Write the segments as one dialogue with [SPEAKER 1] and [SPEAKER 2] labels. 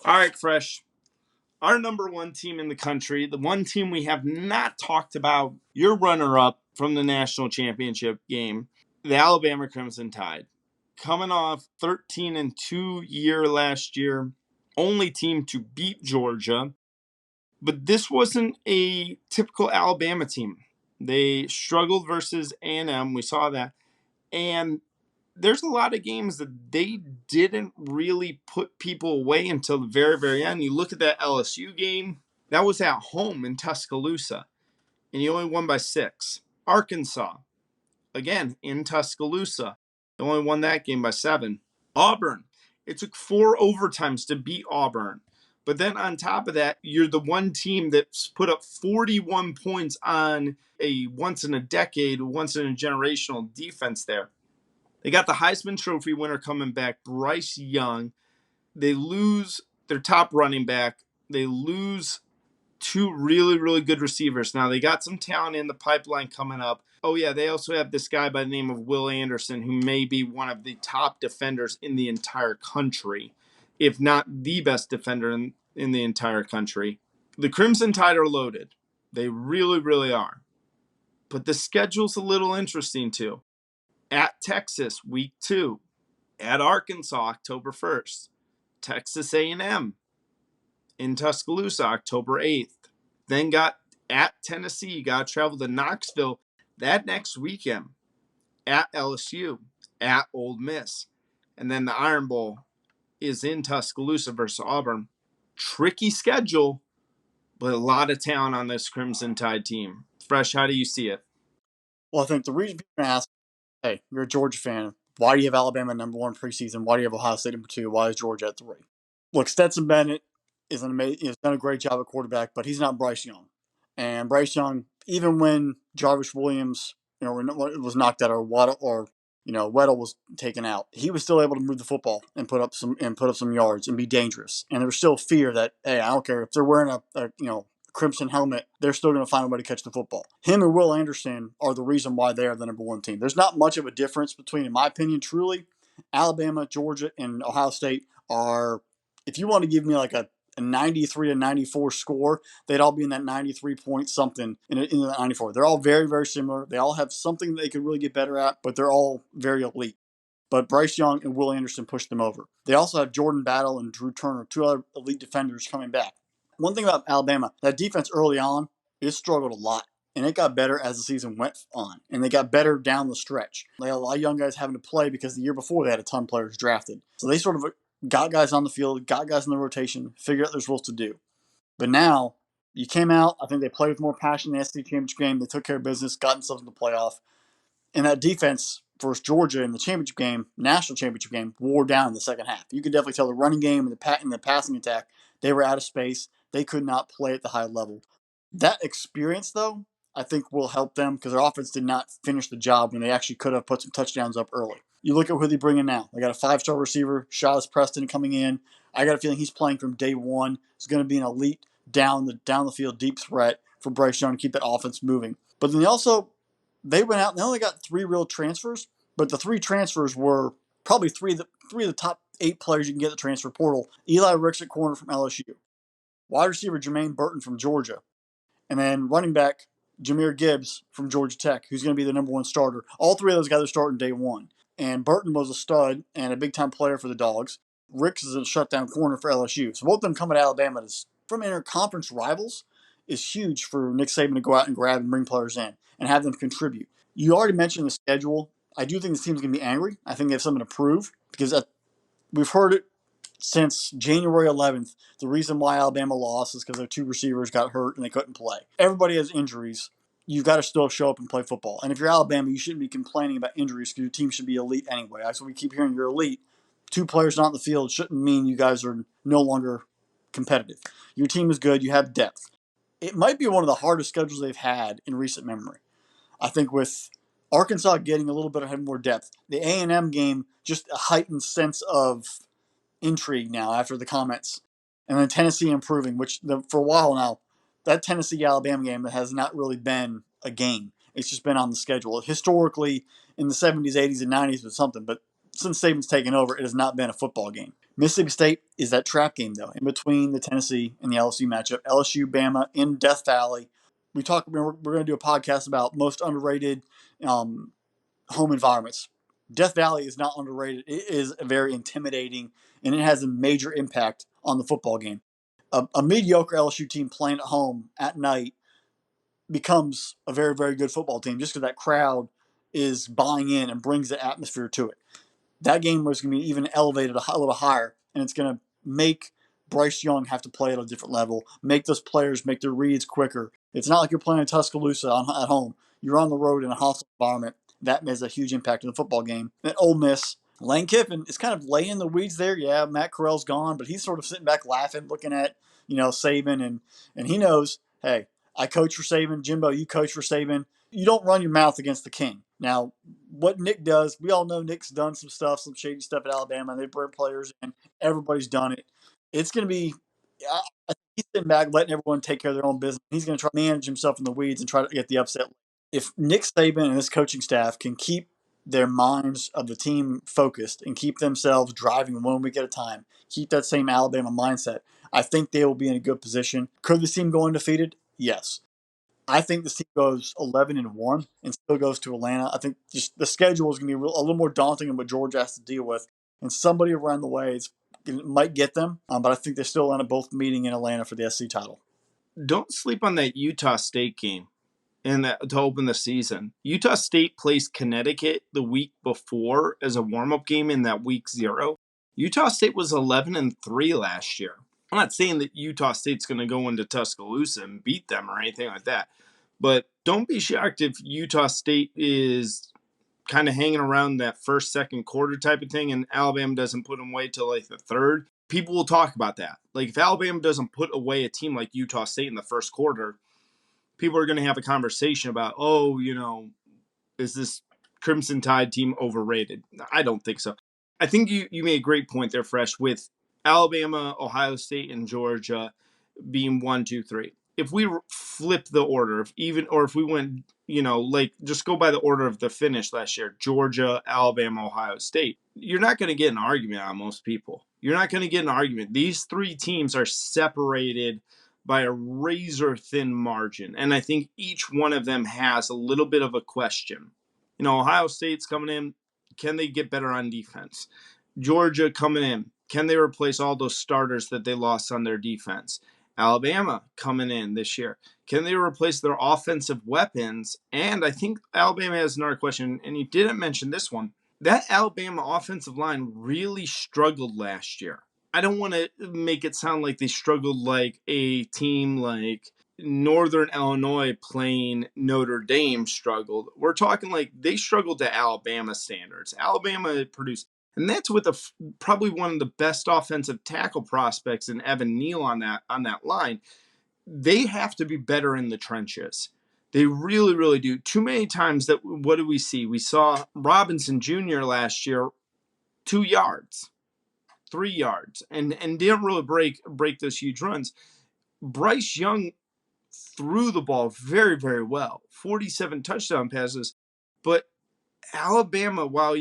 [SPEAKER 1] All right, Fresh. Our number one team in the country, the one team we have not talked about, your runner up from the national championship game, the Alabama Crimson Tide. Coming off 13-2 year last year, only team to beat Georgia. But this wasn't a typical Alabama team. They struggled versus A&M. We saw that. And there's a lot of games that they didn't really put people away until the very, very end. You look at that LSU game, that was at home in Tuscaloosa, and you only won by 6. Arkansas, again, in Tuscaloosa, they only won that game by 7. Auburn, it took 4 overtimes to beat Auburn. But then on top of that, you're the one team that's put up 41 points on a once-in-a-decade, once-in-a-generational defense there. They got the Heisman Trophy winner coming back, Bryce Young. They lose their top running back. They lose 2 really, really good receivers. Now, they got some talent in the pipeline coming up. Oh, yeah, they also have this guy by the name of Will Anderson, who may be one of the top defenders in the entire country, if not the best defender in the entire country. The Crimson Tide are loaded. They really, really are. But the schedule's a little interesting, too. At Texas, week 2. At Arkansas, October 1st. Texas A&M in Tuscaloosa, October 8th. Then got at Tennessee. You got to travel to Knoxville that next weekend. At LSU, at Ole Miss. And then the Iron Bowl is in Tuscaloosa versus Auburn. Tricky schedule, but a lot of talent on this Crimson Tide team. Fresh, how do you see it?
[SPEAKER 2] Well, I think the reason people ask, hey, you're a Georgia fan. Why do you have Alabama number 1 preseason? Why do you have Ohio State number 2? Why is Georgia at 3? Look, Stetson Bennett is has done a great job at quarterback, but he's not Bryce Young. And Bryce Young, even when Jarvis Williams, was knocked out or Weddle was taken out, he was still able to move the football and put up some yards and be dangerous. And there was still fear that, hey, I don't care if they're wearing a crimson helmet, they're still going to find a way to catch the football. Him and Will Anderson are the reason why they are the number 1 team. There's not much of a difference between, in my opinion, truly, Alabama, Georgia, and Ohio State are, if you want to give me like a 93 to 94 score, they'd all be in that 93 point something in the 94. They're all very, very similar. They all have something they could really get better at, but they're all very elite. But Bryce Young and Will Anderson pushed them over. They also have Jordan Battle and Drew Turner, 2 other elite defenders coming back. One thing about Alabama, that defense early on, it struggled a lot. And it got better as the season went on. And they got better down the stretch. They had a lot of young guys having to play because the year before they had a ton of players drafted. So they sort of got guys on the field, got guys in the rotation, figured out what they're supposed to do. But now, you came out, I think they played with more passion in the SEC championship game. They took care of business, got themselves in the playoff. And that defense versus Georgia in the championship game, national championship game, wore down in the second half. You could definitely tell the running game and the passing attack, they were out of space. They could not play at the high level. That experience, though, I think will help them because their offense did not finish the job when they actually could have put some touchdowns up early. You look at who they bring in now. They got a 5-star receiver, Shaw's Preston, coming in. I got a feeling he's playing from day one. He's going to be an elite down the field deep threat for Bryce Young to keep that offense moving. But then they went out and they only got 3 real transfers, but the 3 transfers were probably three of the top 8 players you can get the transfer portal. Eli Ricks at corner from LSU, wide receiver Jermaine Burton from Georgia, and then running back Jahmyr Gibbs from Georgia Tech, who's going to be the number 1 starter. All 3 of those guys are starting day 1. And Burton was a stud and a big-time player for the Dogs. Ricks is a shutdown corner for LSU. So both of them coming to Alabama from interconference rivals is huge for Nick Saban to go out and grab and bring players in and have them contribute. You already mentioned the schedule. I do think this team's going to be angry. I think they have something to prove because we've heard it since January 11th. The reason why Alabama lost is because their 2 receivers got hurt and they couldn't play. Everybody has injuries. You've got to still show up and play football. And if you're Alabama, you shouldn't be complaining about injuries because your team should be elite anyway. That's what we keep hearing, you're elite. 2 players not in the field shouldn't mean you guys are no longer competitive. Your team is good. You have depth. It might be one of the hardest schedules they've had in recent memory. I think with Arkansas getting a little bit of more depth, the A&M game, just a heightened sense of intrigue now after the comments. And then Tennessee improving, which for a while now, that Tennessee-Alabama game has not really been a game. It's just been on the schedule. Historically, in the 70s, 80s, and 90s was something, but since Saban's taken over, it has not been a football game. Mississippi State is that trap game, though, in between the Tennessee and the LSU matchup. LSU, Bama in Death Valley. We're going to do a podcast about most underrated home environments. Death Valley is not underrated. It is very intimidating, and it has a major impact on the football game. A mediocre LSU team playing at home at night becomes a very, very good football team just because that crowd is buying in and brings the atmosphere to it. That game was going to be even elevated a little higher, and it's going to make Bryce Young have to play at a different level, make those players make their reads quicker. It's not like you're playing in Tuscaloosa at home. You're on the road in a hostile environment. That has a huge impact on the football game. And Ole Miss, Lane Kiffin is kind of laying the weeds there. Yeah, Matt Corral's gone, but he's sort of sitting back laughing, looking at Saban, and he knows, hey, I coach for Saban. Jimbo, you coach for Saban. You don't run your mouth against the king. Now, what Nick does, we all know Nick's done some stuff, some shady stuff at Alabama, and they bring players in. Everybody's done it. It's going to be, I think he's sitting back, letting everyone take care of their own business. He's going to try to manage himself in the weeds and try to get the upset. If Nick Saban and his coaching staff can keep their minds of the team focused and keep themselves driving 1 week at a time, keep that same Alabama mindset, I think they will be in a good position. Could this team go undefeated? Yes. I think this team goes 11-1 and still goes to Atlanta. I think just the schedule is going to be a little more daunting than what Georgia has to deal with, and somebody around the way might get them. But I think they still end up both meeting in Atlanta for the SC title.
[SPEAKER 1] Don't sleep on that Utah State game to open the season. Utah State plays Connecticut the week before as a warm-up game in that week 0. Utah State was 11-3 last year. I'm not saying that Utah State's going to go into Tuscaloosa and beat them or anything like that, but don't be shocked if Utah State is kind of hanging around that first, second quarter type of thing, and Alabama doesn't put them away till like the third. People will talk about that. Like if Alabama doesn't put away a team like Utah State in the first quarter, people are going to have a conversation about, is this Crimson Tide team overrated? I don't think so. I think you made a great point there, Fresh, with Alabama, Ohio State, and Georgia being 1, 2, 3. If we flip the order, if we went, just go by the order of the finish last year, Georgia, Alabama, Ohio State, you're not going to get an argument on most people. You're not going to get an argument. These three teams are separated by a razor thin margin, and I think each one of them has a little bit of a question. Ohio State's coming in. Can they get better on defense? Georgia coming in. Can they replace all those starters that they lost on their defense? Alabama coming in this year. Can they replace their offensive weapons? And I think Alabama has another question, and you didn't mention this one. That Alabama offensive line really struggled last year. I don't want to make it sound like they struggled like a team like Northern Illinois playing Notre Dame struggled. We're talking like they struggled to Alabama standards. Alabama produced, and that's with probably one of the best offensive tackle prospects in Evan Neal on that line. They have to be better in the trenches. They really, really do. Too many times what do we see? We saw Robinson Jr. last year, 2 yards, 3 yards, and didn't really break those huge runs. Bryce Young threw the ball very, very well. 47 touchdown passes. But Alabama, while,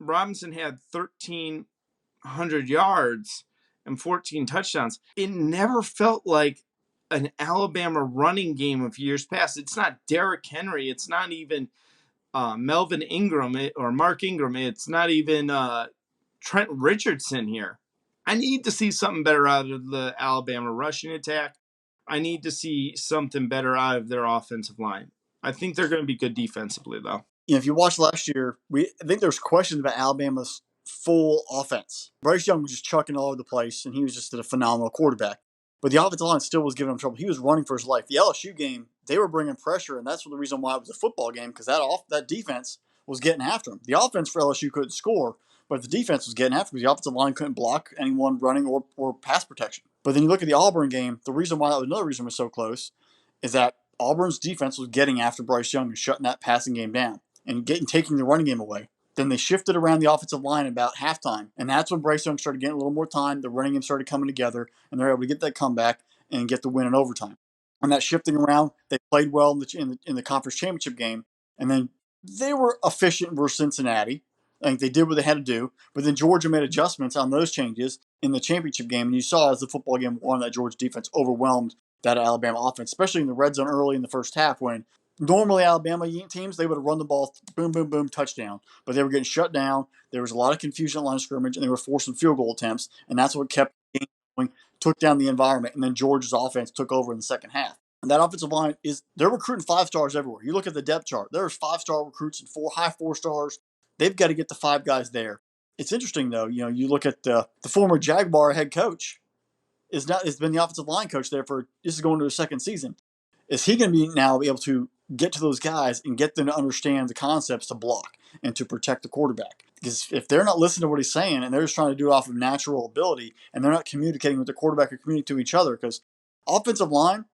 [SPEAKER 1] Robinson had 1,300 yards and 14 touchdowns, it never felt like an Alabama running game of years past. It's not Derrick Henry. It's not even Melvin Ingram or Mark Ingram. It's not even Trent Richardson here. I need to see something better out of the Alabama rushing attack. I need to see something better out of their offensive line. I think they're going to be good defensively, though.
[SPEAKER 2] If you watched last year, I think there's questions about Alabama's full offense. Bryce Young was just chucking all over the place, and he was just a phenomenal quarterback. But the offensive line still was giving him trouble. He was running for his life. The LSU game, they were bringing pressure, and that's the reason why it was a football game, because that defense was getting after him. The offense for LSU couldn't score, but the defense was getting after him because the offensive line couldn't block anyone running or pass protection. But then you look at the Auburn game, the reason why another reason it was so close is that Auburn's defense was getting after Bryce Young and shutting that passing game down and taking the running game away. Then they shifted around the offensive line about halftime, and that's when Bryce Young started getting a little more time. The running game started coming together, and they're able to get that comeback and get the win in overtime. On that shifting around, they played well in the conference championship game, and then they were efficient versus Cincinnati. I think they did what they had to do, but then Georgia made adjustments on those changes in the championship game, and you saw as the football game won that Georgia defense overwhelmed that Alabama offense, especially in the red zone early in the first half when normally Alabama teams, they would have run the ball, boom, boom, boom, touchdown, but they were getting shut down. There was a lot of confusion at line of scrimmage, and they were forcing field goal attempts, and that's what kept the game going, took down the environment, and then Georgia's offense took over in the second half. And that offensive line they're recruiting 5-stars everywhere. You look at the depth chart, there's 5-star recruits and high 4-stars. They've got to get the 5 guys there. It's interesting though, you look at the former Jaguar head coach has been the offensive line coach there for this is going to his second season. Is he going to be able to get to those guys and get them to understand the concepts to block and to protect the quarterback? Because if they're not listening to what he's saying and they're just trying to do it off of natural ability and they're not communicating with the quarterback or communicating to each other, because offensive line,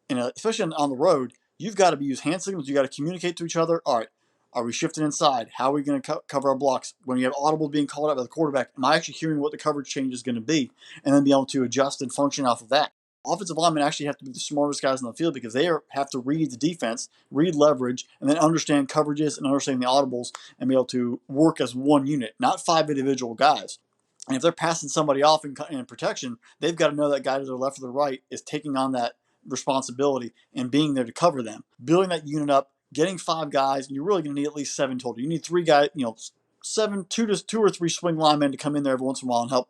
[SPEAKER 2] especially on the road, you've got to use hand signals. You got to communicate to each other. All right, are we shifting inside? How are we going to cover our blocks? When you have audible being called out by the quarterback, am I actually hearing what the coverage change is going to be? And then be able to adjust and function off of that. Offensive linemen actually have to be the smartest guys on the field because they have to read the defense, read leverage, and then understand coverages and understand the audibles and be able to work as one unit, not 5 individual guys. And if they're passing somebody off in protection, they've got to know that guy to their left or the right is taking on that responsibility and being there to cover them. Building that unit up, getting 5 guys, and you're really going to need at least 7 total. You need 3 guys, 2 or 3 swing linemen to come in there every once in a while and help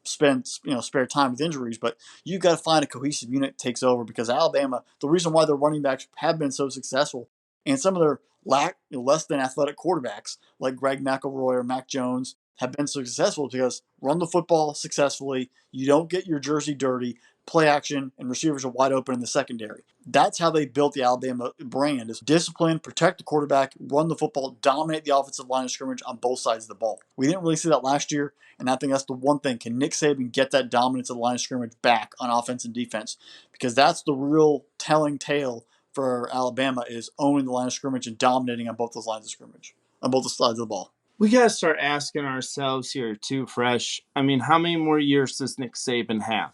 [SPEAKER 2] spare time with injuries, but you've got to find a cohesive unit that takes over because Alabama, the reason why their running backs have been so successful and some of their less than athletic quarterbacks like Greg McElroy or Mac Jones have been so successful because run the football successfully, you don't get your jersey dirty, play action, and receivers are wide open in the secondary. That's how they built the Alabama brand is discipline, protect the quarterback, run the football, dominate the offensive line of scrimmage on both sides of the ball. We didn't really see that last year, and I think that's the one thing. Can Nick Saban get that dominance of the line of scrimmage back on offense and defense? Because that's the real telling tale for Alabama is owning the line of scrimmage and dominating on both those lines of scrimmage, on both sides of the ball.
[SPEAKER 1] We got to start asking ourselves here too, Fresh. I mean, how many more years does Nick Saban have?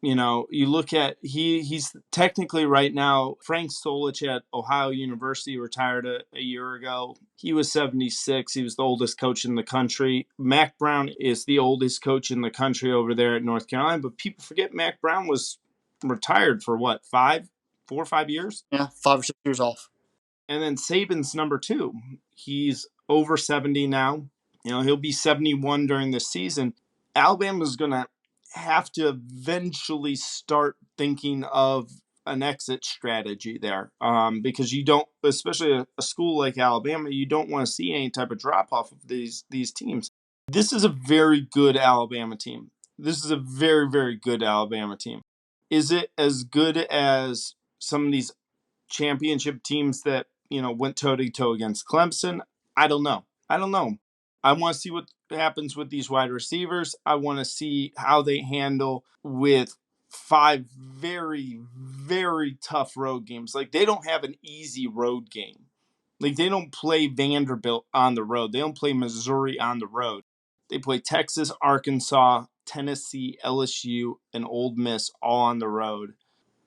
[SPEAKER 1] You look at he's technically right now, Frank Solich at Ohio University retired a year ago. He was 76. He was the oldest coach in the country. Mac Brown is the oldest coach in the country over there at North Carolina. But people forget Mac Brown was retired for what, 4 or 5 years?
[SPEAKER 2] Yeah, 5 or 6 years off.
[SPEAKER 1] And then Saban's number 2. He's over 70 now. He'll be 71 during this season. Alabama's going to have to eventually start thinking of an exit strategy there because you don't, especially a school like Alabama, you don't want to see any type of drop off of these teams. This is a very good Alabama team. This is a very, very good Alabama team. Is it as good as some of these championship teams that, went toe-to-toe against Clemson? I don't know. I want to see what happens with these wide receivers. I want to see how they handle with 5 very, very tough road games. Like, they don't have an easy road game. Like, they don't play Vanderbilt on the road. They don't play Missouri on the road. They play Texas, Arkansas, Tennessee, LSU, and Ole Miss all on the road.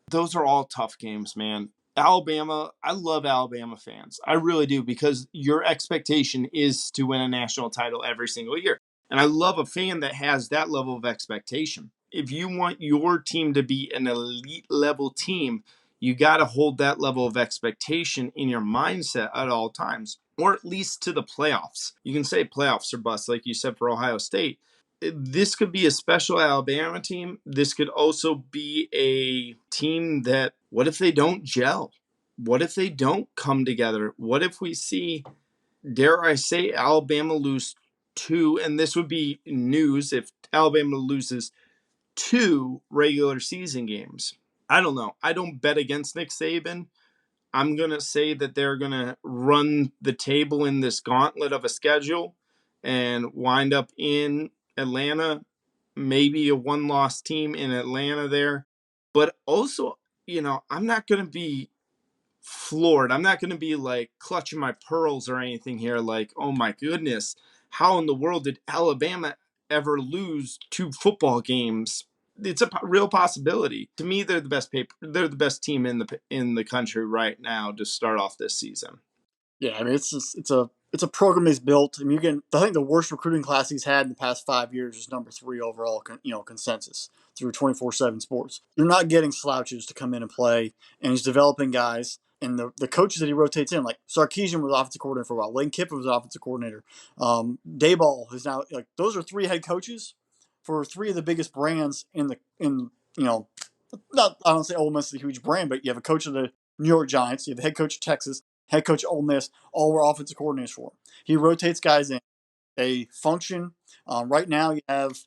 [SPEAKER 1] Those are all tough games, man. Alabama, I love Alabama fans. I really do, because your expectation is to win a national title every single year. And I love a fan that has that level of expectation. If you want your team to be an elite level team, you got to hold that level of expectation in your mindset at all times, or at least to the playoffs. You can say playoffs are bust, like you said for Ohio State. This could be a special Alabama team. This could also be a team that, what if they don't gel? What if they don't come together? What if we see, dare I say, Alabama lose 2, and this would be news if Alabama loses 2 regular season games. I don't know. I don't bet against Nick Saban. I'm going to say that they're going to run the table in this gauntlet of a schedule and wind up in Atlanta, maybe a 1-loss team in Atlanta there. But also, I'm not going to be floored. I'm not going to be like clutching my pearls or anything here. Like, oh my goodness, how in the world did Alabama ever lose 2 football games? It's a real possibility. To me, they're the best They're the best team in the country right now to start off this season.
[SPEAKER 2] Yeah, I mean it's it's a program that's built. I mean, I think the worst recruiting class he's had in the past 5 years is number 3 overall, consensus through 24/7 Sports. You're not getting slouches to come in and play, and he's developing guys. And the coaches that he rotates in, like Sarkisian was offensive coordinator for a while. Lane Kiffin was offensive coordinator. Dayball is now like those are 3 head coaches for 3 of the biggest brands in not I don't say Ole Miss is a huge brand, but you have a coach of the New York Giants, you have the head coach of Texas, head coach of Ole Miss, all were offensive coordinators for him. He rotates guys in. They function. Right now, you have